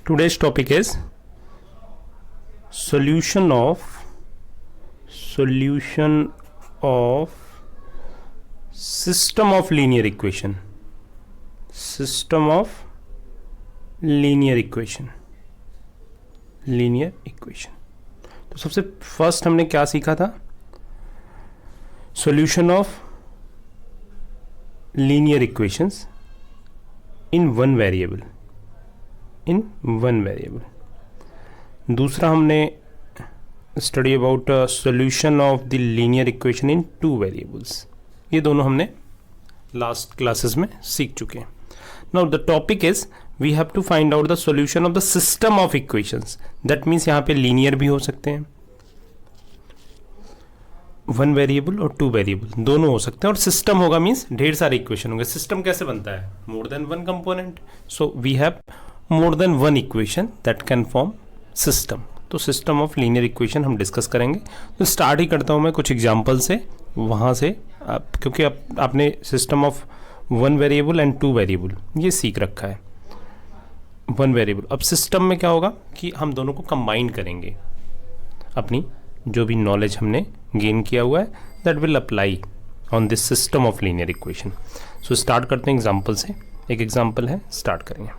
Today's topic is solution of system of linear equation. तो सबसे first हमने क्या सीखा था? Solution of linear equations in one variable. दूसरा हमने study about solution of the linear equation in two variables. ये दोनों हमने लास्ट क्लासेस में सीख चुके हैं. Now the topic is we have to find out the solution of the system of equations. That means यहाँ पे लीनियर भी हो सकते हैं, वन वेरिएबल और टू वेरिएबल दोनों हो सकते हैं, और सिस्टम होगा मीन्स ढेर सारे इक्वेशन होंगे. सिस्टम कैसे बनता है? More than one component. So we have more than one equation that can form system. तो सिस्टम ऑफ लीनियर इक्वेशन हम डिस्कस करेंगे. तो स्टार्ट ही करता हूँ मैं कुछ एग्जाम्पल से. वहाँ से क्योंकि आपने system of one variable and two variable ये सीख रखा है. One variable. अब सिस्टम में क्या होगा कि हम दोनों को कंबाइन करेंगे. अपनी जो भी नॉलेज हमने गेन किया हुआ है that will apply on this system of linear equation. So start करते हैं एग्जाम्पल से. एक एग्जाम्पल है, स्टार्ट करेंगे.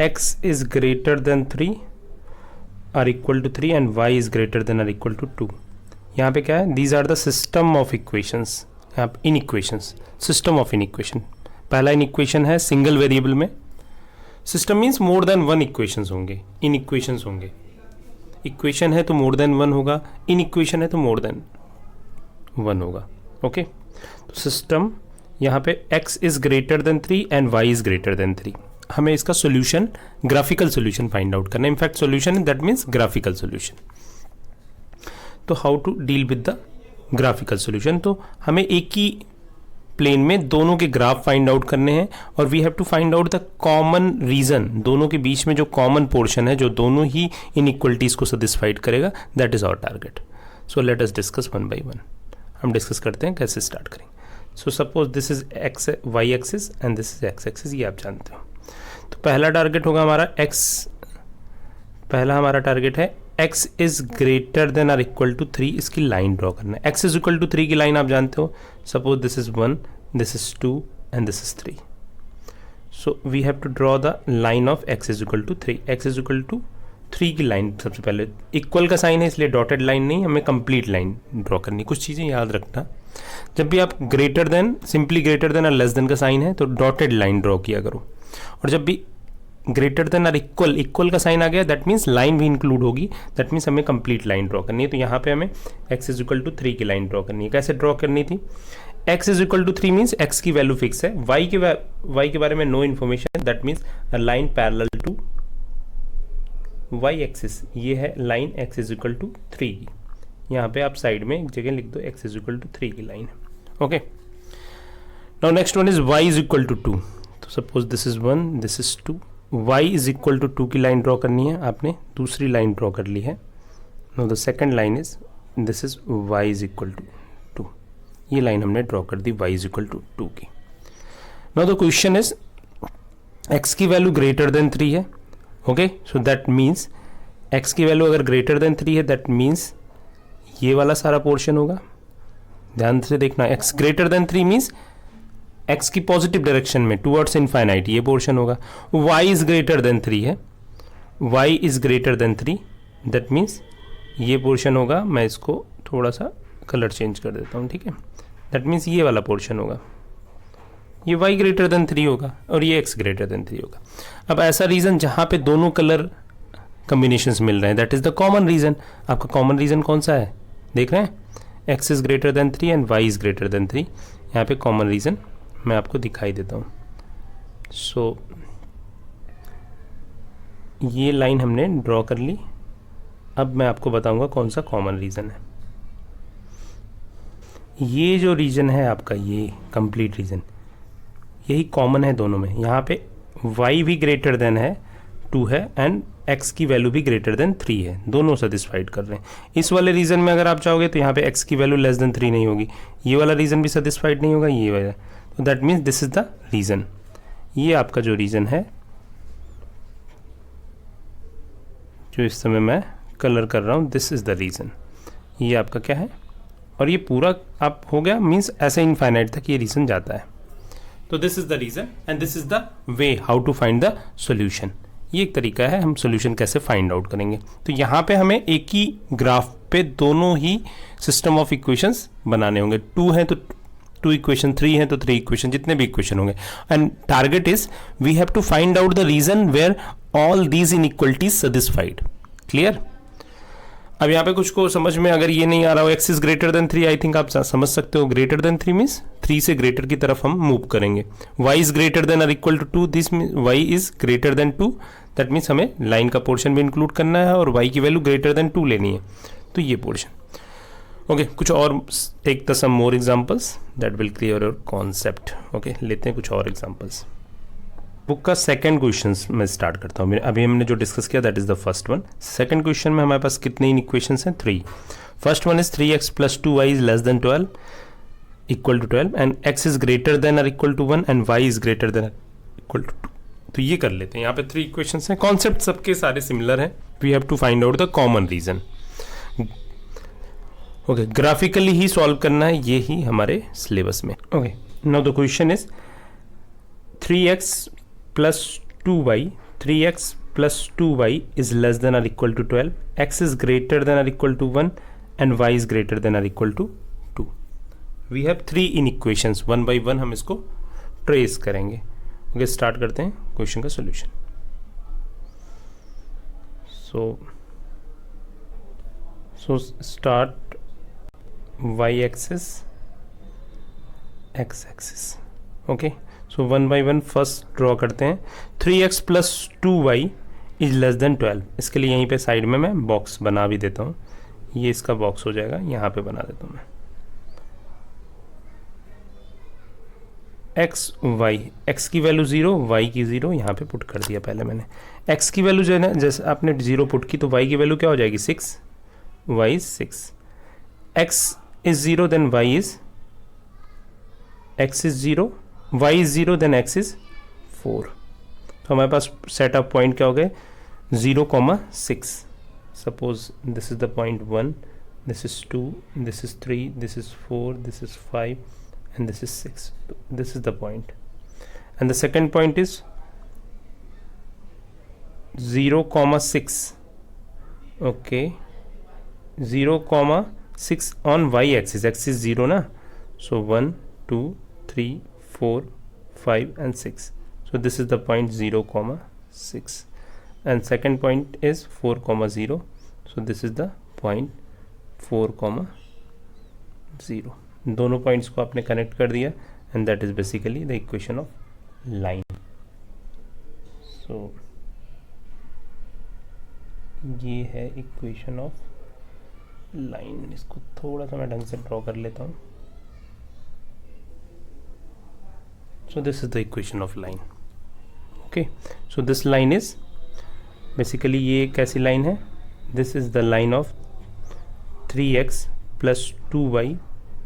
x is greater than 3 are equal to 3 and y is greater than or equal to 2. यहाँ पे क्या है? These are the system of equations. यहाँ पे inequations, system of inequation. पहला inequation है सिंगल वेरिएबल में. System means more than one equations होंगे, inequations होंगे. इक्वेशन है तो मोर देन वन होगा, इनइक्वेशन है तो मोर देन वन होगा. ओके, तो सिस्टम यहाँ पे x is greater than 3 and y is greater than 3. हमें इसका solution, graphical solution find out करना है. In fact solution that means graphical solution. तो how to deal with the graphical solution? तो हमें एक ही प्लेन में दोनों के ग्राफ फाइंड आउट करने हैं, और we have to find out the common region. दोनों के बीच में जो कॉमन पोर्शन है, जो दोनों ही इनइक्वलिटीज को सेटिस्फाइड करेगा, that is our target. So let us discuss one by one. हम डिस्कस करते हैं कैसे स्टार्ट करेंगे. So suppose this is x y axis and this is x axis. ये आप जानते हो. तो पहला टारगेट होगा हमारा x. पहला हमारा टारगेट है x is greater than or equal to 3. इसकी लाइन ड्रॉ करना है. x इज इक्वल टू 3 की लाइन आप जानते हो. Suppose this is 1, this is 2 and this is 3. So we have to draw the line of x is equal to 3. x is equal to 3 की line सबसे पहले equal का sign है, इसलिए डॉटेड लाइन नहीं, हमें कंप्लीट लाइन ड्रॉ करनी. कुछ चीज़ें याद रखना, जब भी आप greater than, simply greater than और लेस देन का साइन है तो डॉटेड लाइन ड्रॉ किया करो. और जब भी ग्रेटर देन और इक्वल का साइन आ गया दैट मीन्स लाइन भी इंक्लूड होगी. दैट मीन्स हमें कंप्लीट लाइन ड्रॉ करनी है. तो यहाँ पे हमें x इज इक्वल टू 3 की लाइन ड्रॉ करनी है. कैसे ड्रॉ करनी थी? x is equal to 3 means x की वैल्यू फिक्स है. y के बारे में no information. That means a line parallel to y axis. ये है line x is equal to 3 की. यहाँ पे आप साइड में एक जगह लिख दो x इज इक्वल टू 3 की line. Okay, now next one is y is equal to 2. तो suppose this is 1, this is 2. y is equal to 2 की लाइन ड्रॉ करनी है. आपने दूसरी लाइन ड्रॉ कर ली है. No the second line is this is y is equal to 2. ये लाइन हमने ड्रॉ कर दी y इज इक्वल टू 2 की. No the question is x की वैल्यू ग्रेटर देन 3 है. Okay, so that means x की वैल्यू अगर greater than 3 है दैट मीन्स ये वाला सारा पोर्शन होगा. ध्यान से देखना, x greater than 3 means x की पॉजिटिव डायरेक्शन में टुवर्ड्स इनफाइनाइट ये पोर्शन होगा. y इज ग्रेटर देन 3 है, y is greater than 3 that means ये पोर्शन होगा. मैं इसको थोड़ा सा कलर चेंज कर देता हूँ. ठीक है, दैट मीन्स ये वाला पोर्शन होगा. ये y ग्रेटर देन 3 होगा और ये x ग्रेटर देन 3 होगा. अब ऐसा रीजन जहाँ पे दोनों कलर कम्बिनेशंस मिल रहे हैं that is the common region. आपका कॉमन रीजन कौन सा है? देख रहे हैं, x is greater than 3 and y is greater than 3. यहाँ पे कॉमन रीजन मैं आपको दिखाई देता हूँ. सो ये लाइन हमने ड्रॉ कर ली. अब मैं आपको बताऊंगा कौन सा कॉमन रीजन है. ये जो रीजन है आपका, ये कंप्लीट रीजन, यही कॉमन है दोनों में. यहाँ पे y भी ग्रेटर देन है 2 है एंड x की वैल्यू भी ग्रेटर देन 3 है. दोनों सेटिस्फाइड कर रहे हैं. इस वाले रीजन में अगर आप चाहोगे तो यहाँ पे x की वैल्यू लेस देन 3 नहीं होगी. ये वाला रीजन भी सेटिस्फाइड नहीं होगा, ये वाला. तो that means this is the region. ये आपका जो रीजन है जो इस समय मैं कलर कर रहा हूँ, दिस इज़ द रीज़न। ये आपका क्या है, और ये पूरा आप हो गया, मीन्स ऐसे इनफाइनाइट तक ये रीज़न जाता है। तो this is the region and this is the way how to find the solution. ये एक तरीका है हम सोल्यूशन कैसे फाइंड आउट करेंगे। तो यहाँ पे हमें एक ही ग्राफ पे दोनों ही सिस्टम ऑफ इक्वेशंस बनाने होंगे। 2 हैं तो 2 इक्वेशन, 3 हैं तो 3 इक्वेशन, जितने भी इक्वेशन होंगे। And target is we have to find out the region where all these inequalities satisfied. Clear? अब यहाँ पे कुछ को समझ में अगर ये नहीं आ रहा हो, x is greater than 3, I think आप समझ सकते हो। ग्रेटर देन 3 मीन्स 3 से ग्रेटर की तरफ हम मूव करेंगे। y इज ग्रेटर देन और equal to 2, this y is greater than 2, that means हमें लाइन का पोर्शन भी इंक्लूड करना है और y की वैल्यू ग्रेटर देन 2 लेनी है, तो ये पोर्शन। ओके, कुछ और take the some more examples that will clear your concept. Okay, लेते हैं कुछ और एग्जांपल्स। बुक का सेकंड क्वेश्चन में स्टार्ट करता हूँ। अभी हमने जो डिस्कस किया that is the first one. Second question में हमारे पास कितने इक्वेशंस हैं? 3। First one is 3x plus 2y is less than 12 equal to 12 and x is greater than और equal to 1 and y is greater than equal to 2। तो ये कर लेते हैं। यहाँ पे 3 इक्वेशंस हैं, कॉन्सेप्ट सबके सारे सिमिलर हैं। We have to find out the common region. Okay, graphically ही सॉल्व करना है, ये ही हमारे सिलेबस में। Okay, now the question is 3x plus 2y, 3x plus 2y is less than or equal to 12, x is greater than or equal to 1 and y is greater than or equal to 2. We have 3 inequations, one by one हम इसको trace करेंगे। Okay, start करते हैं question का solution. So start y axis, x axis. Okay, so 1 by 1 first draw करते हैं। 3x plus 2y is less than 12। इसके लिए यहीं पे साइड में मैं बॉक्स बना भी देता हूँ, ये इसका बॉक्स हो जाएगा, यहाँ पे बना देता हूँ मैं। x y, x की वैल्यू 0, y की 0 यहाँ पे पुट कर दिया पहले मैंने। x की वैल्यू जो है ना, जैसे आपने 0 पुट की तो y की वैल्यू क्या हो जाएगी? 6, y is 6। x is 0 then y is, x is 0, y is 0 then x is 4। तो हमारे पास सेट ऑफ पॉइंट क्या हो गए? 0,6। Suppose this is the point 1, this is 2, this is 3, this is 4, this is 5 and this is 6। This is the point and the second point is 0,6। Okay, 0,6 on y axis, axis 0 ना, सो 1 2 3 4 5 and 6. So this is the point 0,6 and second point is 4,0. So this is the point 4,0. दोनों points को आपने connect कर दिया and that is basically the equation of line. So ये है equation of line. इसको थोड़ा सा मैं ढंग से ड्रॉ कर लेता हूँ। So this is the equation of line. Okay, so this line is basically ये कैसी लाइन है? This is the line of 3x plus 2y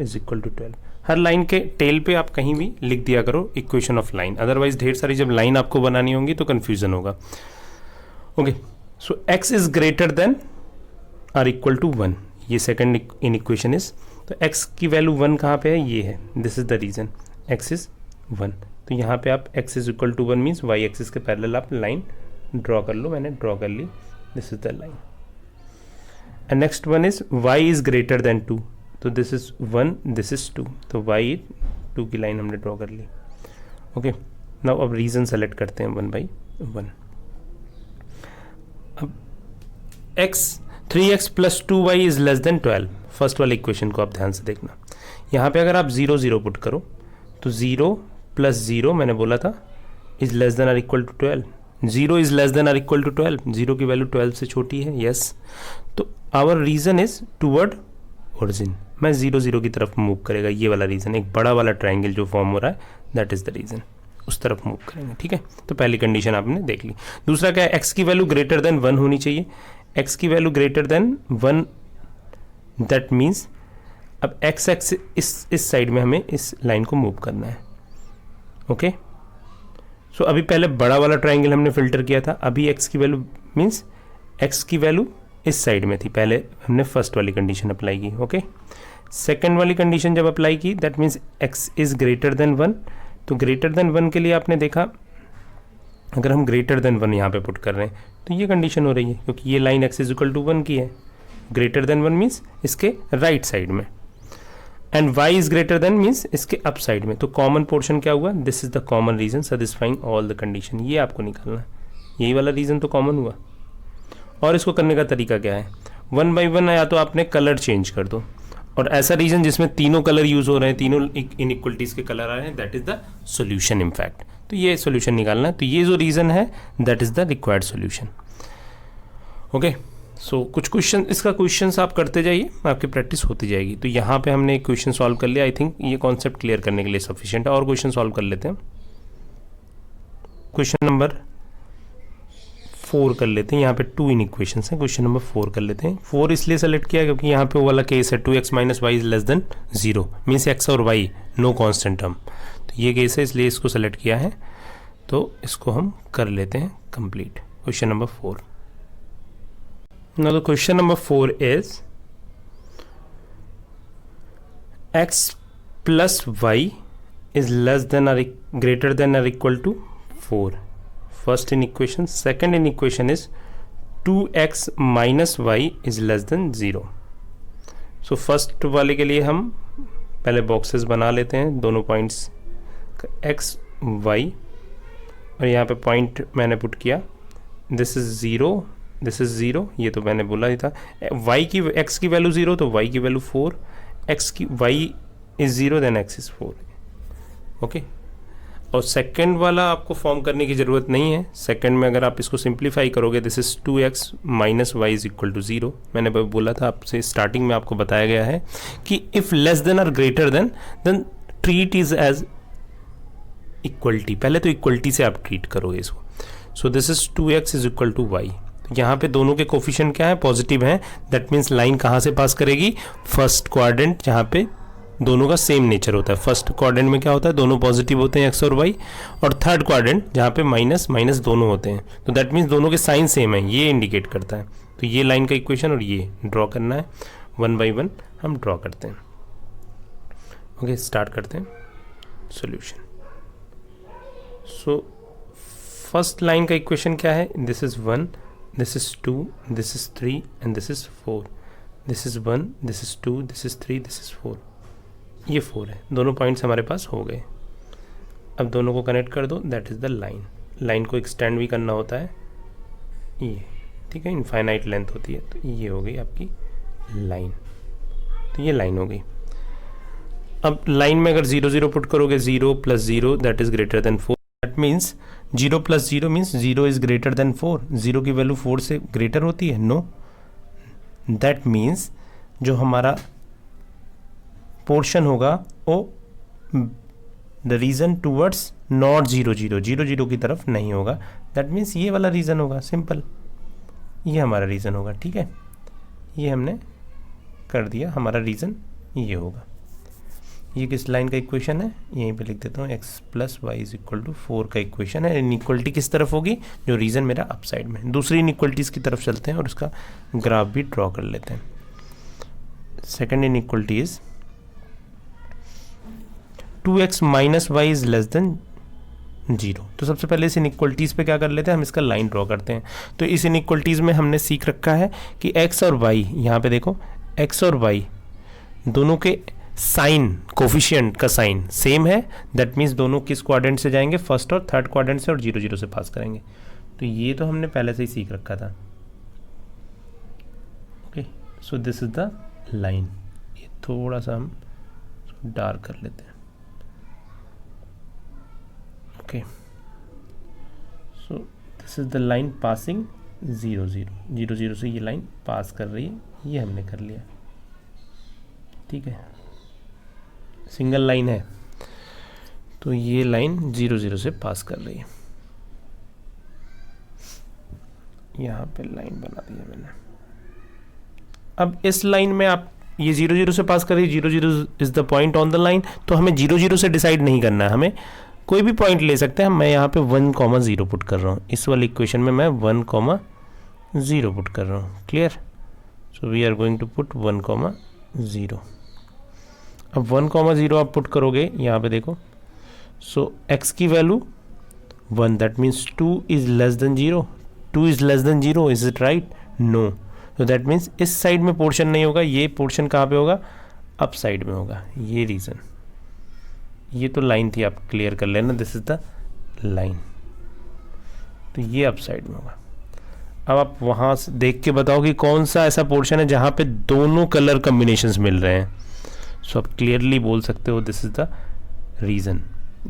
is equal to 12. Her line के टेल पे आप कहीं भी लिख दिया करो इक्वेशन ऑफ लाइन, अदरवाइज ढेर सारी जब लाइन आपको बनानी होंगी तो कंफ्यूजन होगा। Okay, so x is greater than और इक्वल टू 1, ये सेकंड इन इक्वेशन इज। तो x की वैल्यू 1 कहाँ पे है? ये है, this is the region, x is 1। तो यहाँ पे आप x is equal to 1 means y axis के पैरेलल आप लाइन ड्रॉ कर लो। मैंने ड्रॉ कर ली, this is the line. And next one is y is greater than 2, तो दिस इज 1, दिस इज 2, तो y 2 की लाइन हमने ड्रॉ कर ली। ओके, नाउ अब रीजन सेलेक्ट करते हैं 1 by 1। अब x 3x plus 2y is less than 12, first वाले इक्वेशन को आप ध्यान से देखना। यहाँ पे अगर आप 0 0 पुट करो तो 0 प्लस 0 मैंने बोला था इज लेस देन और equal to 12। 0 is less than और इक्वल टू 12, 0 की वैल्यू 12 से छोटी है, यस। तो our region is toward origin, मैं 0 0 की तरफ मूव करेगा ये वाला रीजन। एक बड़ा वाला ट्राइंगल जो फॉर्म हो रहा है दैट इज द रीजन, उस तरफ मूव करेंगे। ठीक है, तो पहली कंडीशन आपने देख ली। दूसरा क्या है? एक्स की वैल्यू ग्रेटर देन 1 होनी चाहिए। एक्स की value greater than 1, that means अब एक्स एक्स इस साइड में हमें इस लाइन को मूव करना है। ओके, सो अभी पहले बड़ा वाला ट्राइंगल हमने फिल्टर किया था, अभी एक्स की वैल्यू मीन्स x की वैल्यू इस साइड में थी, पहले हमने फर्स्ट वाली कंडीशन अप्लाई की। ओके, सेकेंड वाली कंडीशन जब अप्लाई की that means x is greater than 1, तो ग्रेटर देन 1 के लिए आपने देखा अगर हम ग्रेटर देन 1 यहाँ पे पुट कर रहे हैं तो ये कंडीशन हो रही है, क्योंकि ये line x is equal to 1 की है। ग्रेटर देन 1 मीन्स इसके राइट साइड में, and y is greater than means इसके अप साइड में। तो कॉमन पोर्शन क्या हुआ, this is the common region satisfying all the condition, ये आपको निकालना है, यही वाला रीजन तो कॉमन हुआ। और इसको करने का तरीका क्या है, 1 बाई 1 या तो आपने कलर चेंज कर दो, और ऐसा रीजन जिसमें तीनों कलर यूज हो रहे हैं, तीनों इनइक्वलिटीज के कलर आ रहे हैं, that is the solution in fact. तो ये सोल्यूशन निकालना है, तो ये जो रीजन है that is the required solution. Okay, so कुछ क्वेश्चन, इसका क्वेश्चंस आप करते जाइए, आपकी प्रैक्टिस होती जाएगी। तो यहाँ पे हमने एक क्वेश्चन सॉल्व कर लिया, आई थिंक ये कॉन्सेप्ट क्लियर करने के लिए सफिशिएंट है। और क्वेश्चन सॉल्व कर लेते हैं, क्वेश्चन नंबर 4 कर लेते हैं। यहाँ पे 2 इनइक्वेशंस हैं, क्वेश्चन नंबर 4 कर लेते हैं। 4 इसलिए सेलेक्ट किया क्योंकि यहाँ पे वो वाला केस है 2x minus y is less than 0, means x और y नो कांस्टेंट टर्म, तो ये केस है इसलिए इसको सेलेक्ट किया है। तो इसको हम कर लेते हैं complete, question number 4। Now the question number 4 is x plus y is less than और ग्रेटर देन और equal to 4, first in equation. Second in equation is 2x minus y is less than 0. So first वाले के लिए हम पहले boxes बना लेते हैं, दोनों पॉइंट्स x y, और यहाँ पे पॉइंट मैंने पुट किया, दिस इज 0, दिस इज 0, ये तो मैंने बोला ही था। y की x की वैल्यू 0 तो y की वैल्यू 4, x की y is 0 then x is 4। Okay, और सेकंड वाला आपको फॉर्म करने की ज़रूरत नहीं है। सेकंड में अगर आप इसको सिंप्लीफाई करोगे, this is 2x minus y is equal to 0। मैंने बोला था आपसे, स्टार्टिंग में आपको बताया गया है कि इफ़ लेस देन और greater than treat is as equality, पहले तो इक्वलिटी से आप ट्रीट करोगे इसको। So this is 2x is equal to y, यहाँ पे दोनों के कोफिशिएंट क्या है, पॉजिटिव हैं, दैट मीन्स लाइन कहाँ से पास करेगी, फर्स्ट क्वाड्रेंट जहाँ पे दोनों का सेम नेचर होता है। फर्स्ट क्वाड्रेंट में क्या होता है, दोनों पॉजिटिव होते हैं x और y, और थर्ड क्वाड्रेंट जहाँ पे माइनस माइनस दोनों होते हैं, तो दैट मीन्स दोनों के साइन सेम है, ये इंडिकेट करता है। तो ये लाइन का इक्वेशन और ये ड्रॉ करना है, 1 बाई 1 हम ड्रॉ करते हैं। ओके, स्टार्ट करते हैं सॉल्यूशन। सो फर्स्ट लाइन का इक्वेशन क्या है, this is 1, this is 2, this is 3 and this is 4, this is 1, this is 2, this is 3, this is 4, ये 4 है। दोनों पॉइंट्स हमारे पास हो गए। अब दोनों को कनेक्ट कर दो, that is the line. Line को एक्सटेंड भी करना होता है, ये ठीक है, इनफाइनाइट लेंथ होती है, तो ये हो गई आपकी लाइन। तो ये लाइन हो गई। अब लाइन में अगर 0 0 पुट करोगे, 0 plus 0 that is greater than 4, that means 0 plus 0 means 0 is greater than 4। 0 की वैल्यू 4 से ग्रेटर होती है, नो, दैट मीन्स जो हमारा पोर्शन होगा वो द रीज़न टूवर्ड्स नॉट 0 0 0 0 की तरफ नहीं होगा, दैट मीन्स ये वाला रीज़न होगा, सिंपल, ये हमारा रीज़न होगा। ठीक है, ये हमने कर दिया, हमारा रीज़न ये होगा। ये किस लाइन का इक्वेशन है, यहीं पे लिख देता हूँ, x plus y is equal to 4 का इक्वेशन है। इनइक्वलिटी किस तरफ होगी, जो रीज़न मेरा अप साइड में। दूसरी इनइक्वलिटीज़ की तरफ चलते हैं और उसका ग्राफ भी ड्रॉ कर लेते हैं। Second inequality is 2x minus y is less than 0। तो सबसे पहले इस इनइक्वलिटीज़ पे क्या कर लेते हैं, हम इसका लाइन ड्रॉ करते हैं। तो इस इनइक्वलिटीज़ में हमने सीख रखा है कि x और y, यहाँ पे देखो x और y दोनों के साइन, कोफिशिएंट का साइन सेम है, दैट मीन्स दोनों किस क्वाड्रेंट से जाएंगे, फर्स्ट और थर्ड क्वाड्रेंट से, और 0 0 से पास करेंगे। तो ये तो हमने पहले से ही सीख रखा था। Okay, so this is the line. ये थोड़ा सा हम डार्क कर लेते हैं। Okay, so this is the line passing 0 0 0 0 से ये लाइन पास कर रही है, ये हमने कर लिया। ठीक है, सिंगल लाइन है, तो ये लाइन 0 0 से पास कर रही है। यहाँ पे लाइन बना दिया मैंने। अब इस लाइन में आप ये 0 0 से पास कर रही है, 0 0 is the point on the line, तो हमें 0 0 से डिसाइड नहीं करना है, हमें कोई भी पॉइंट ले सकते हैं। मैं यहाँ पे 1, 0 पुट कर रहा हूँ। इस वाली इक्वेशन में मैं 1, 0 पुट कर रहा हूँ. Clear? So we are going to put 1,0. अब 1,0 आप पुट करोगे यहाँ पे देखो. सो x की value 1, that means 2 is less than 0. 2 is less than 0, is it right? No. तो दैट मीन्स इस साइड में पोर्शन नहीं होगा, ये पोर्शन कहाँ पे होगा? अप साइड में होगा. ये रीज़न. ये तो लाइन थी, आप क्लियर कर लेना, दिस इज द लाइन. तो ये अप साइड में होगा. अब आप वहाँ से देख के बताओ कि कौन सा ऐसा पोर्शन है जहाँ पे दोनों कलर कम्बिनेशंस मिल रहे हैं. सो आप क्लियरली बोल सकते हो दिस इज द रीज़न.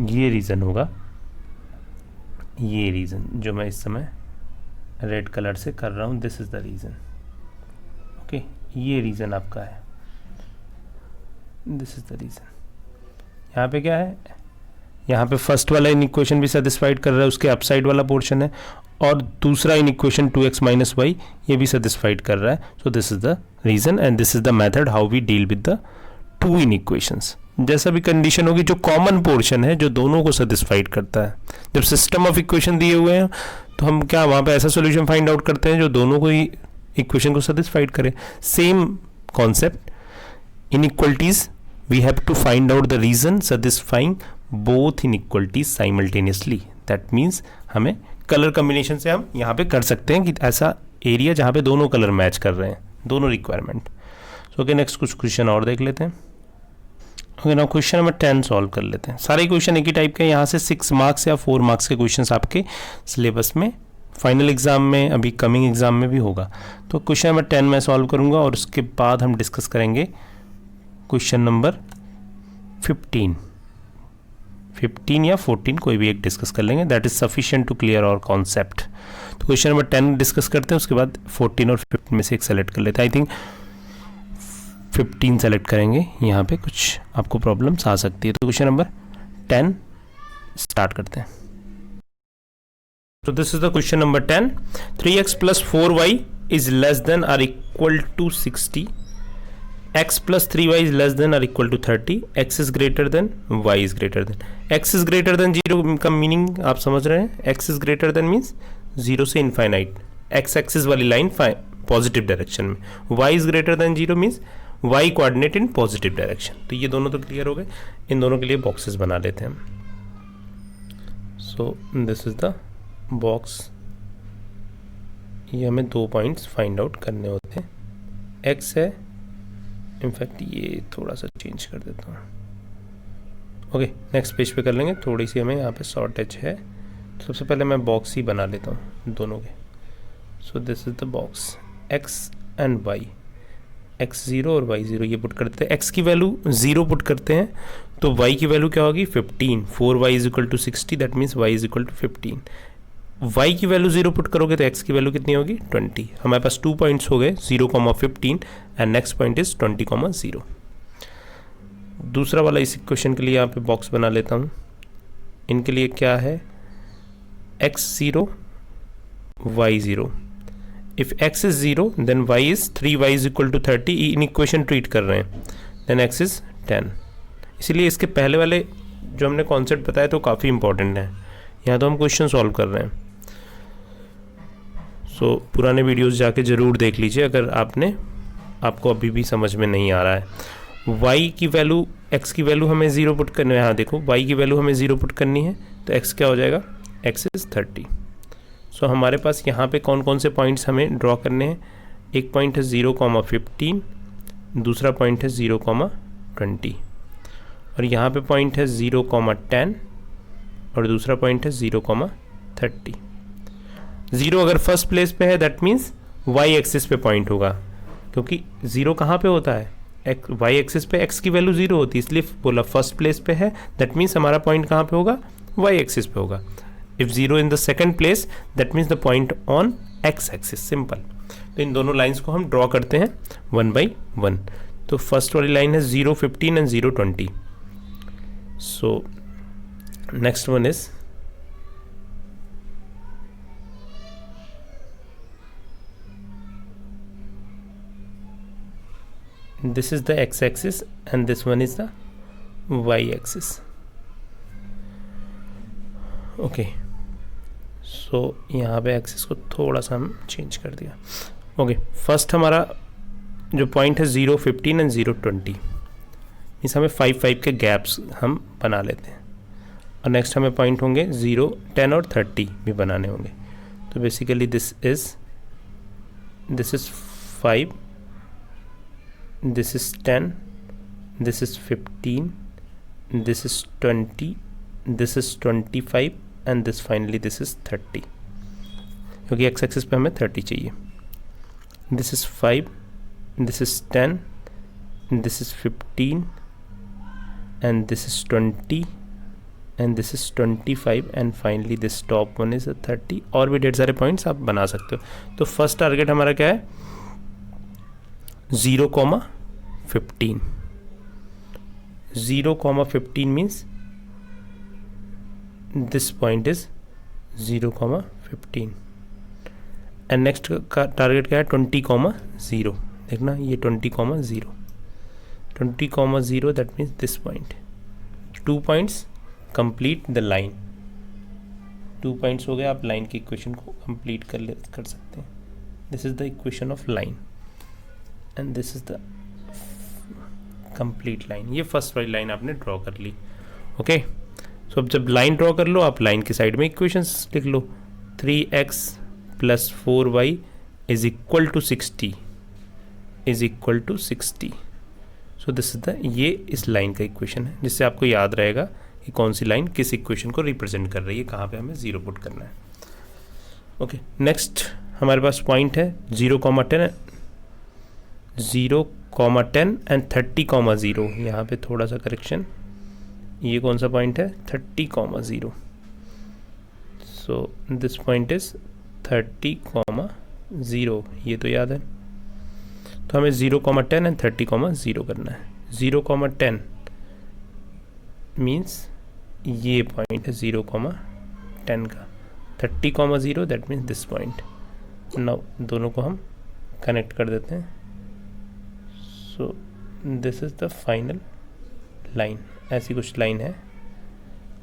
ये रीज़न होगा, ये रीज़न जो मैं इस समय रेड कलर से कर रहा हूँ, this is the reason. Okay, ये रीज़न आपका है, दिस इज द रीज़न. यहाँ पे क्या है? यहाँ पे फर्स्ट वाला इन इक्वेशन भी सेटिस्फाइड कर रहा है, उसके अपसाइड वाला पोर्शन है, और दूसरा in equation 2x minus Y ये भी सेटिस्फाइड कर रहा है. So this is the region and this is the method how we deal with the two inequations. जैसा भी कंडीशन होगी, जो कॉमन पोर्शन है जो दोनों को सेटिस्फाइड करता है. जब सिस्टम ऑफ इक्वेशन दिए हुए हैं तो हम क्या वहाँ पे ऐसा सोल्यूशन फाइंड आउट करते हैं जो दोनों को ही इक्वेशन को सेटिस्फाइड करे. Same concept inequalities, we have to find out the region satisfying both inequalities simultaneously. That means हमें कलर कम्बिनेशन से हम यहाँ पे कर सकते हैं कि ऐसा एरिया जहाँ पे दोनों कलर मैच कर रहे हैं, दोनों रिक्वायरमेंट. सो ओके, नेक्स्ट कुछ क्वेश्चन और देख लेते हैं. Okay, now question number 10 solve कर लेते हैं. सारे क्वेश्चन एक ही टाइप के हैं. यहाँ से 6 मार्क्स या 4 मार्क्स के क्वेश्चन आपके सिलेबस में फाइनल एग्जाम में, अभी कमिंग एग्जाम में भी होगा. तो क्वेश्चन नंबर 10 मैं सॉल्व करूँगा और उसके बाद हम डिस्कस करेंगे क्वेश्चन नंबर 15 या 14, कोई भी एक डिस्कस कर लेंगे. That is sufficient to clear our concept. तो क्वेश्चन नंबर 10 डिस्कस करते हैं, उसके बाद 14 और 15 में से एक सेलेक्ट कर लेते हैं. आई थिंक 15 सेलेक्ट करेंगे, यहाँ पे कुछ आपको प्रॉब्लम्स आ सकती है. तो क्वेश्चन नंबर 10 स्टार्ट करते हैं. तो this is the question number 10. 3x plus 4y is less than or equal to 60. x plus 3y is less than or equal to 30. x is greater than, y is greater than. x is greater than 0 का meaning आप समझ रहे हैं. x is greater than means 0 से infinite, x axis वाली line positive direction में. y is greater than 0 means y coordinate in positive direction. तो ये दोनों तो क्लियर हो गए. इन दोनों के लिए बॉक्सेस बना लेते हैं हम. सो दिस इज द बॉक्स. ये हमें 2 पॉइंट्स फाइंड आउट करने होते हैं. x है, इनफैक्ट ये थोड़ा सा चेंज कर देता हूँ. ओके, नेक्स्ट पेज पे कर लेंगे. थोड़ी सी हमें यहाँ पे शॉर्टेज है. सबसे पहले मैं बॉक्स ही बना लेता हूँ दोनों के. सो this is the box. x and y, x0 और y0 ये पुट करते हैं. x की वैल्यू 0 पुट करते हैं तो y की वैल्यू क्या होगी? 15. 4y is equal to 60, that means y is equal to 15. y की वैल्यू 0 पुट करोगे तो x की वैल्यू कितनी होगी? 20. हमारे पास 2 पॉइंट्स हो गए, 0,15 एंड नेक्स्ट पॉइंट इज 20,0. दूसरा वाला इस इक्वेशन के लिए यहाँ पे बॉक्स बना लेता हूँ. इनके लिए क्या है? x0 y0. If x is 0 then y is 3y is equal to 30. Inequation treat कर रहे हैं. Then x is 10. इसीलिए इसके पहले वाले जो हमने कॉन्सेप्ट बताया तो काफ़ी इंपॉर्टेंट है. यहाँ तो हम क्वेश्चन सॉल्व कर रहे हैं. सो पुराने वीडियोस जाके ज़रूर देख लीजिए अगर आपको अभी भी समझ में नहीं आ रहा है. y की वैल्यू, x की वैल्यू हमें 0 पुट करनी है. यहाँ देखो y की वैल्यू हमें 0 पुट करनी है तो x क्या हो जाएगा? x is 30. सो हमारे पास यहाँ पे कौन कौन से पॉइंट्स हमें ड्रॉ करने हैं? एक पॉइंट है 0,15, दूसरा पॉइंट है 0,20 और यहाँ पे पॉइंट है 0,10 और दूसरा पॉइंट है 0,30. 0 अगर फर्स्ट प्लेस पे है दैट मीन्स y एक्सिस पे पॉइंट होगा, क्योंकि 0 कहाँ पे होता है? y एक्सिस पे x की वैल्यू 0 होती है, इसलिए बोला फर्स्ट प्लेस पे है. दैट मीन्स हमारा पॉइंट कहाँ पे होगा? y एक्सिस पे होगा. If 0 in the second place that means the point on x axis. Simple. तो इन दोनों लाइन्स को हम ड्रॉ करते हैं 1 by 1. तो फर्स्ट वाली लाइन है 0,15 and 0,20. So next one is this is the x-axis and this one is the y-axis. Okay, सो यहाँ पे एक्सिस को थोड़ा सा हम चेंज कर दिया। ओके, फर्स्ट हमारा जो पॉइंट है 0, 15 एंड 0, 20, इस हमें 5, 5 के गैप्स हम बना लेते हैं। और नेक्स्ट हमें पॉइंट होंगे 0, 10 और 30 भी बनाने होंगे। तो basically this is 5, this is 10, this is 15, this is 20, this is 25 and this finally this is 30, क्योंकि एक्स एक्सिस पे हमें 30 चाहिए। This is 5, this is 10, this is 15 and this is 20 and this is 25 and finally this top one is a 30। और भी ढेर सारे points आप बना सकते हो। तो फर्स्ट टारगेट हमारा क्या है 0,15। 0,15 means this point is 0,15 and next का टारगेट क्या है 20,0। देखना ये 20,0, 20,0 that means this point। 2 points complete the line। 2 points हो गए, आप लाइन की इक्वेशन को कंप्लीट कर सकते हैं। This is the equation of line and this is the complete line. ये फर्स्ट वाली लाइन आपने ड्रॉ कर ली। ओके, सो अब जब लाइन ड्रॉ कर लो आप लाइन की साइड में इक्वेशंस लिख लो। 3x + 4y is equal to 60 is equal to 60। So this is the, ये इस लाइन का इक्वेशन है, जिससे आपको याद रहेगा कि कौन सी लाइन किस इक्वेशन को रिप्रेजेंट कर रही है, कहाँ पे हमें 0 पुट करना है। ओके, नेक्स्ट हमारे पास पॉइंट है 0,10 एंड 30,0। यहाँ पे थोड़ा सा करेक्शन, ये कौन सा पॉइंट है 30,0। सो दिस पॉइंट इज 30,0, ये तो याद है। तो हमें 0,10 एंड 30,0 करना है। 0,10 मीन्स ये पॉइंट है 0,10 का, 30,0 that means this point. Now दोनों को हम कनेक्ट कर देते हैं। So this is the final line, ऐसी कुछ लाइन है,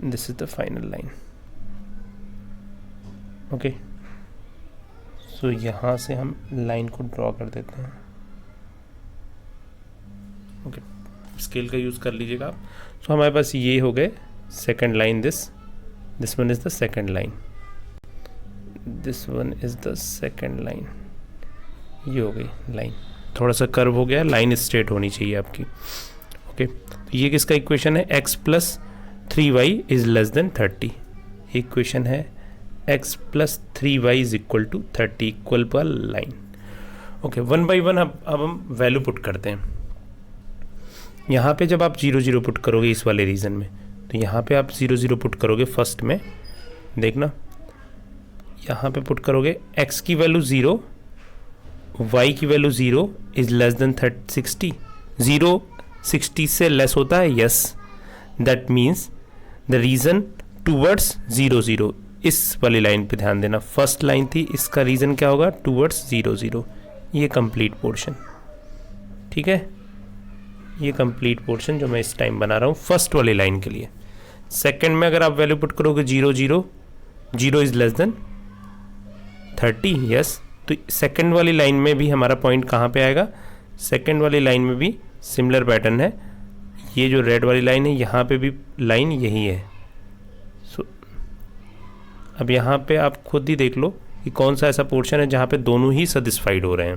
this is the final line. Okay, so यहाँ से हम लाइन को ड्रॉ कर देते हैं। ओके, स्केल का यूज़ कर लीजिएगा आप। सो हमारे पास ये हो गए second line, this one is the second line, this one is the second line. ये हो गई लाइन, थोड़ा सा कर्व हो गया, लाइन स्ट्रेट होनी चाहिए आपकी। ओके, तो ये किसका इक्वेशन है x + 3y is less than 30। Equation है x + 3y is equal to 30, equal पर लाइन। ओके, 1 बाई 1 अब हम वैल्यू पुट करते हैं। यहाँ पे जब आप 0, 0 पुट करोगे इस वाले रीजन में, तो यहाँ पे आप 0, 0 पुट करोगे फर्स्ट में। देखना यहाँ पे पुट करोगे x की वैल्यू 0, y की वैल्यू 0 इज लेस देन 60। 0 60 से लेस होता है, yes, that means the region towards 0, 0। इस वाली लाइन पे ध्यान देना, फर्स्ट लाइन थी, इसका रीजन क्या होगा टूवर्ड्स 0, 0। ये कंप्लीट पोर्शन, ठीक है, ये कंप्लीट पोर्शन जो मैं इस टाइम बना रहा हूँ फर्स्ट वाली लाइन के लिए। सेकंड में अगर आप वैल्यू पुट करोगे 0, 0, 0 इज लेस देन 30, यस, तो सेकंड वाली लाइन में भी हमारा पॉइंट कहाँ पे आएगा, सेकंड वाली लाइन में भी सिमिलर पैटर्न है। ये जो रेड वाली लाइन है यहाँ पे भी लाइन यही है। सो अब यहाँ पे आप खुद ही देख लो कि कौन सा ऐसा पोर्शन है जहाँ पे दोनों ही सेटिस्फाइड हो रहे हैं,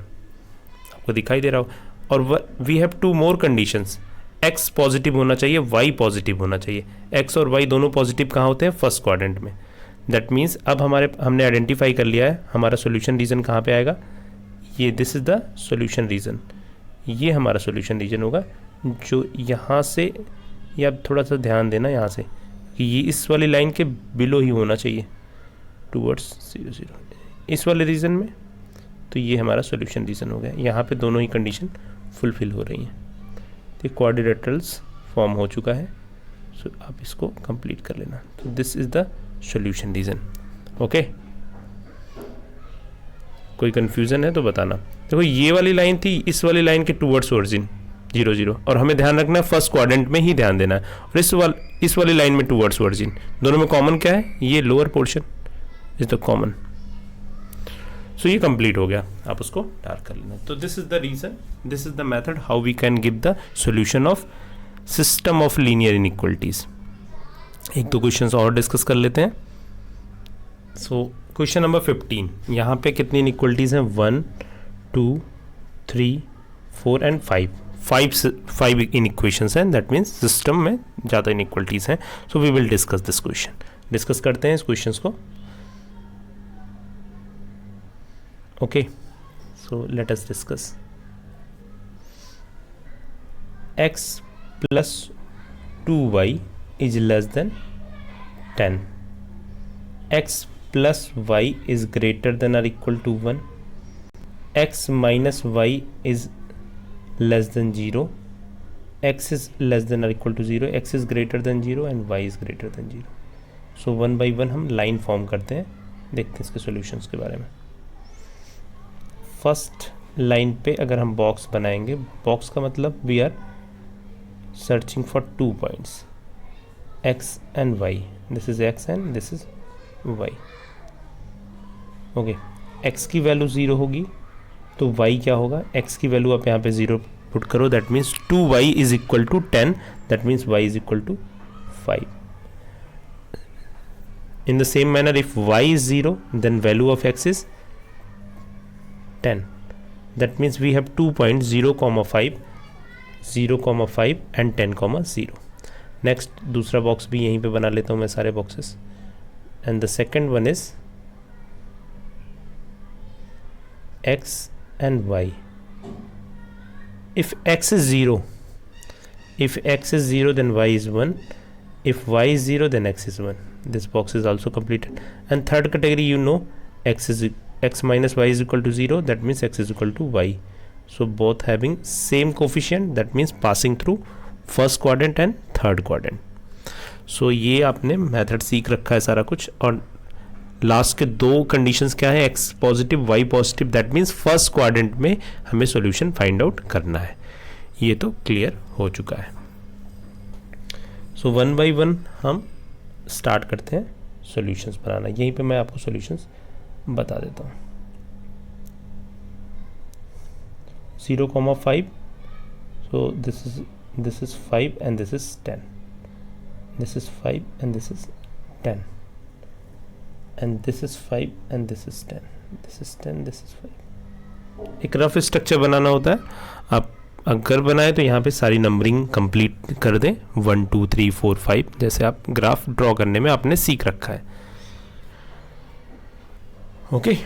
आपको दिखाई दे रहा हो। और we have 2 more conditions, x positive होना चाहिए, y पॉजिटिव होना चाहिए। x और y दोनों पॉजिटिव कहाँ होते हैं, फर्स्ट क्वाड्रेंट में। दैट मीन्स अब हमने आइडेंटिफाई कर लिया है हमारा सोल्यूशन रीजन कहाँ पे आएगा। ये this is the solution region, ये हमारा सोल्यूशन रीजन होगा, जो यहाँ से, या थोड़ा सा ध्यान देना यहाँ से कि ये इस वाली लाइन के बिलो ही होना चाहिए, टूवर्ड्स 0, 0 इस वाले रीजन में। तो ये हमारा सोल्यूशन रीजन हो गया, यहाँ पे दोनों ही कंडीशन फुलफिल हो रही हैं। तो क्वाड्रिलेटरल्स फॉर्म हो चुका है। सो आप इसको कंप्लीट कर लेना। तो this is the solution region. Okay, कोई कंफ्यूजन है तो बताना। देखो ये वाली लाइन थी इस वाली लाइन के टूवर्ड्स ओरिजिन 0, 0, और हमें ध्यान रखना है फर्स्ट क्वाड्रेंट में ही ध्यान देना है। और इस वाली लाइन में टूवर्ड्स ओरिजिन, दोनों में कॉमन क्या है, ये lower portion, is the common. So ये कंप्लीट हो गया, आप उसको डार्क कर लेना। तो this is the region, this is the method how we can give the solution of system of linear inequalities. एक दो क्वेश्चंस और डिस्कस कर लेते हैं। सो क्वेश्चन नंबर 15, यहाँ पे कितनी इनइक्वलिटीज हैं? 1 2 3 4 एंड 5 इनइक्वेशंस हैं। दैट मीन्स सिस्टम में ज़्यादा इनइक्वलिटीज हैं। So we will discuss this question. Discuss करते हैं इस क्वेश्चंस को। Okay, so let us discuss. X plus 2y is less than 10. X plus y is greater than or equal to 1. X minus y is less than 0. X is less than or equal to 0. X is greater than 0 and y is greater than 0. So 1 by 1 हम line form करते हैं। देखते हैं इसके solutions के बारे में। First line पे अगर हम बॉक्स बनाएंगे, बॉक्स का मतलब we are searching for 2 points, x and y. This is x and this is y. Okay, x की वैल्यू 0 होगी तो वाई क्या होगा? एक्स की वैल्यू आप यहाँ पे 0 पुट करो, that means 2y is equal to 10, that means y is equal to 5. In the same manner, if y is 0, then value of x is 10. That means we have 2 points 0, 5, 0, 5 and 10, 0. Next दूसरा box भी यहीं पे बना लेता हूँ मैं सारे boxes. And the second one is x and y. If x is 0, then y is 1. If y is 0, then x is 1. This box is also completed. And third category, you know, x minus y is equal to 0. That means x is equal to y. So both having same coefficient. That means passing through first quadrant and third quadrant. So ये आपने method सीख रखा है सारा कुछ. और last के दो कंडीशंस क्या है? x positive y positive. That means first quadrant में हमें सॉल्यूशन फाइंड आउट करना है. ये तो क्लियर हो चुका है. सो 1 by 1 हम स्टार्ट करते हैं सॉल्यूशंस बनाना. यहीं पे मैं आपको सॉल्यूशंस बता देता हूँ. 0, 5. So this is 5 and this is 10. This is 5 and this is 10. And this is 5 and this is 10. This is 10, this is 5. एक रफ स्ट्रक्चर बनाना होता है. आप अगर बनाए तो यहाँ पे सारी नंबरिंग कंप्लीट कर दें. 1 2 3 4 5 जैसे आप ग्राफ ड्रॉ करने में आपने सीख रखा है. Okay,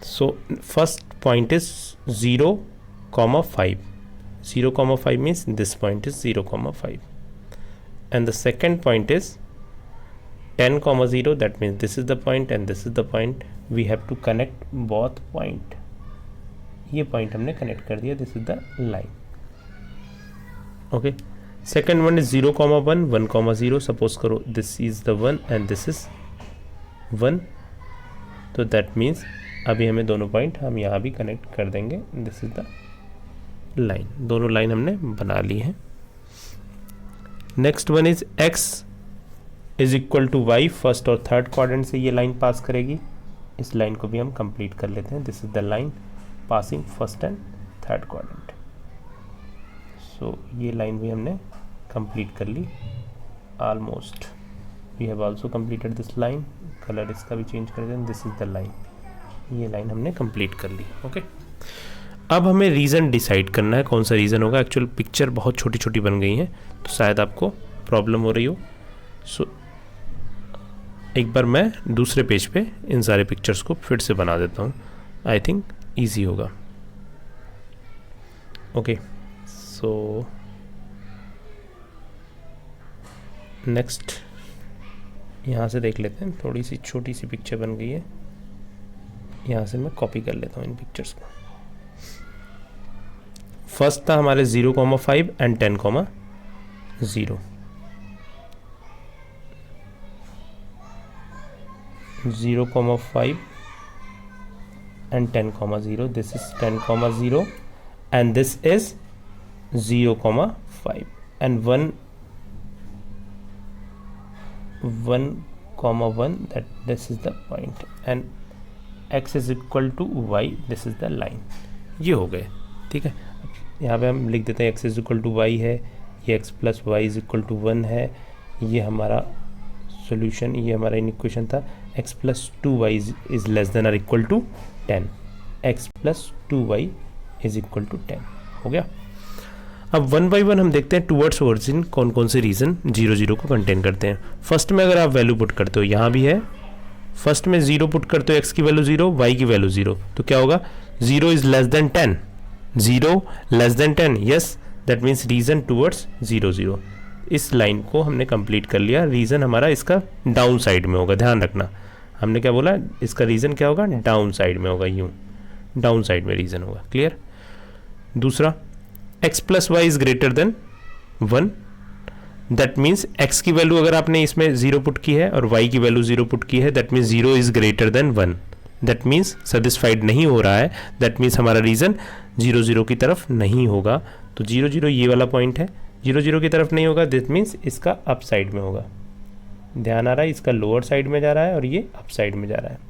so first point is 0, 5. 0, 5 means this point is 0, 5. And the second point is 10, 0. That means this is the point and this is the point. We have to connect both point. ये point हमने connect कर दिया. This is the line. Okay. Second one is 0, 1, 1, 0. Suppose करो this is the 1 and this is 1. तो that means अभी हमें दोनों point हम यहाँ भी कनेक्ट कर देंगे. This is the line. दोनों लाइन हमने बना ली है. Next one is x is equal to y. First और थर्ड क्वाड्रेंट से ये लाइन पास करेगी. इस लाइन को भी हम कंप्लीट कर लेते हैं. This is the line passing first and third quadrant. So ये लाइन भी हमने कंप्लीट कर ली almost. We have also completed this line. Colour इसका भी चेंज कर दें. This is the line. ये लाइन हमने कंप्लीट कर ली. ओके, अब हमें रीज़न डिसाइड करना है कौन सा रीज़न होगा. एक्चुअल पिक्चर बहुत छोटी छोटी बन गई हैं तो शायद आपको प्रॉब्लम हो रही हो. सो एक बार मैं दूसरे पेज पे इन सारे पिक्चर्स को फिर से बना देता हूँ. आई थिंक ईजी होगा. ओके, सो नेक्स्ट यहाँ से देख लेते हैं. थोड़ी सी छोटी सी पिक्चर बन गई है. यहाँ से मैं कॉपी कर लेता हूँ इन पिक्चर्स को. फर्स्ट था हमारे 0, 5 and 10, 0. 0, 5 and 10, 0. This is 10, 0 and this is 0, 5 and 1, comma 1, that this is the point, and x is equal to y, this is the line. ये हो गए, ठीक है. यहाँ पे हम लिख देते हैं x is equal to y है, ये x plus y is equal to 1 है, ये हमारा सॉल्यूशन, ये हमारा इक्वेशन था. x plus 2y is less than or equal to 10. x plus 2y is equal to 10 हो गया. अब वन बाई वन हम देखते हैं टूवर्ड्स ओरिजिन कौन कौन से रीज़न 0 0 को कंटेन करते हैं. फर्स्ट में अगर आप वैल्यू पुट करते हो, यहाँ भी है, फर्स्ट में 0 पुट करते हो, x की वैल्यू 0, y की वैल्यू 0, तो क्या होगा, 0 is less then 10, 0 less than 10, yes, that means reason towards 0 0. इस लाइन को हमने कंप्लीट कर लिया. रीज़न हमारा इसका डाउन साइड में होगा, ध्यान रखना. हमने क्या बोला, इसका रीज़न क्या होगा, डाउन साइड में होगा, यूँ डाउन साइड में रीज़न होगा. क्लियर. दूसरा, x plus y is greater than 1, that means x की वैल्यू अगर आपने इसमें 0 पुट की है और y की वैल्यू 0 पुट की है, that means 0 is greater than 1, that means satisfied नहीं हो रहा है, दैट मीन्स हमारा रीज़न 0 0 की तरफ नहीं होगा. तो 0 0 ये वाला पॉइंट है, 0 0 की तरफ नहीं होगा, दैट मीन्स इसका अप साइड में होगा. ध्यान आ रहा है, इसका लोअर साइड में जा रहा है और ये अप साइड में जा रहा है.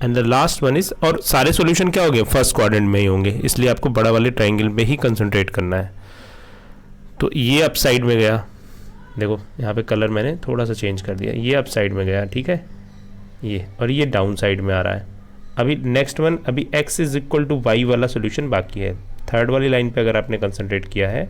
And the last one is, और सारे सॉल्यूशन क्या हो गए, फर्स्ट क्वाड्रेंट में ही होंगे, इसलिए आपको बड़ा वाले ट्रायंगल पे ही कंसंट्रेट करना है. तो ये अप साइड में गया, देखो यहाँ पे कलर मैंने थोड़ा सा चेंज कर दिया, ये अप साइड में गया, ठीक है, ये, और ये डाउन साइड में आ रहा है. अभी नेक्स्ट वन, अभी x is equal to y वाला सोल्यूशन बाकी है. थर्ड वाली लाइन पे अगर आपने कंसंट्रेट किया है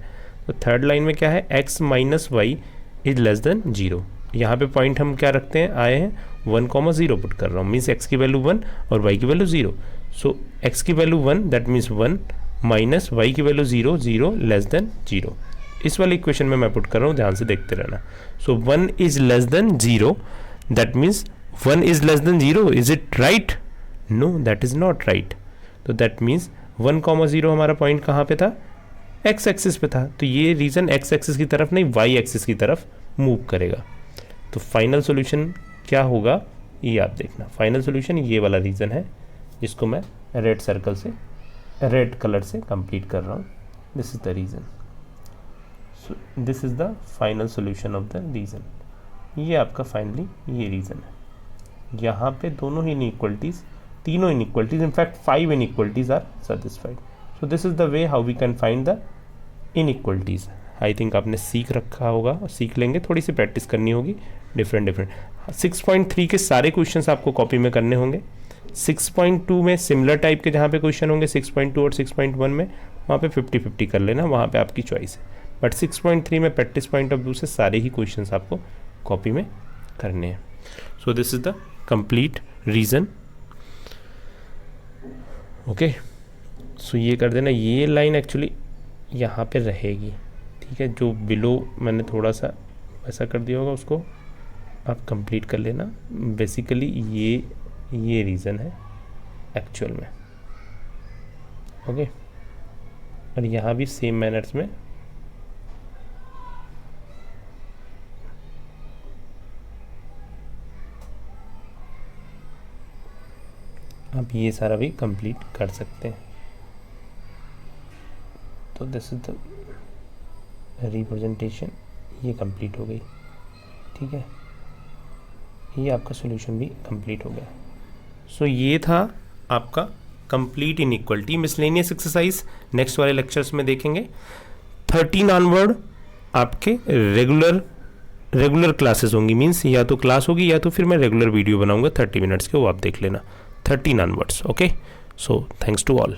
तो थर्ड लाइन में क्या है, x minus y is less than 0. यहाँ पे पॉइंट हम क्या रखते हैं, आए हैं 1,0 पुट कर रहा हूँ, मीन्स x की वैल्यू 1 और y की वैल्यू 0. सो x की value 1, that means 1 minus y की वैल्यू 0, 0 लेस देन 0. इस वाले इक्वेशन में मैं पुट कर रहा हूँ, ध्यान से देखते रहना. So 1 is less than 0, that means 1 is less than 0. Is it right? No, that is not right. तो दैट मीन्स 1,0 हमारा पॉइंट कहाँ पे था, x एक्सिस पे था. तो ये रीज़न x एक्सिस की तरफ नहीं, y एक्सिस की तरफ मूव करेगा. तो फाइनल सॉल्यूशन क्या होगा ये आप देखना. फाइनल सॉल्यूशन ये वाला रीज़न है जिसको मैं रेड सर्कल से, रेड कलर से कंप्लीट कर रहा हूँ. This is the region. So this is the final solution of the region. ये आपका फाइनली ये रीज़न है. यहाँ पे दोनों ही इनइक्वलिटीज़, तीनों inequalities, in fact 5 inequalities are satisfied. So this is the way how we can find the inequalities. I think आपने सीख रखा होगा और सीख लेंगे, थोड़ी सी प्रैक्टिस करनी होगी. डिफरेंट 6.3 के सारे क्वेश्चंस आपको कॉपी में करने होंगे. 6.2 में सिमिलर टाइप के जहाँ पे क्वेश्चन होंगे 6.2 और 6.1 में, वहाँ पे 50-50 कर लेना, वहाँ पे आपकी चॉइस है. बट 6.3 में प्रैक्टिस पॉइंट ऑफ व्यू से सारे ही क्वेश्चंस आपको कॉपी में करने हैं. So this is the complete region. Okay, so ये कर देना. ये लाइन एक्चुअली यहाँ पे रहेगी, ठीक है, जो बिलो मैंने थोड़ा सा ऐसा कर दिया होगा उसको आप कंप्लीट कर लेना. बेसिकली ये रीज़न है एक्चुअल में. ओके, और यहाँ भी सेम मैनर्स में आप ये सारा भी कंप्लीट कर सकते हैं. तो दिस इज द रिप्रेजेंटेशन, ये कंप्लीट हो गई, ठीक है. ये आपका सॉल्यूशन भी कंप्लीट हो गया. सो ये था आपका complete inequality miscellaneous exercise. Next वाले लेक्चर्स में देखेंगे. 13 ऑनवर्ड आपके रेगुलर क्लासेस होंगी, मीन्स या तो क्लास होगी या तो फिर मैं रेगुलर वीडियो बनाऊंगा 30 मिनट्स के, वो आप देख लेना. 13 onwards. Okay, so thanks to all.